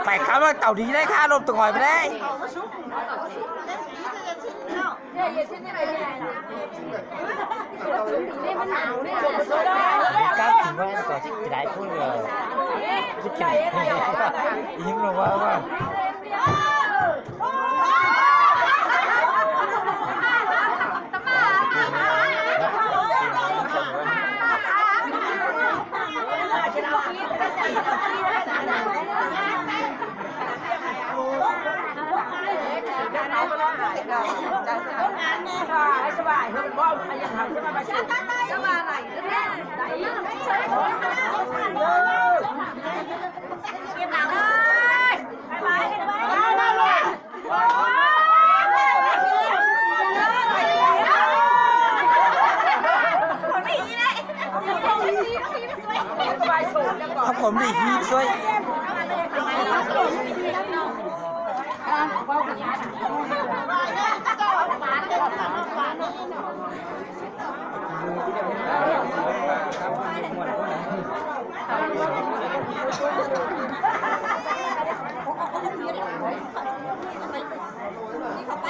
ไปคำว่าเต่าดีได้ค่าลมตัวหอยไปได้ก้าวถึงว่าต่อที่จะได้พูดเลยคิดไงยิ้มลงว่าสบายเฮ้ยบ่อะไรอย่างทำสบายสบายไหนเก็บหนังเลยไปถ้าผมดีฮีทช่วยไป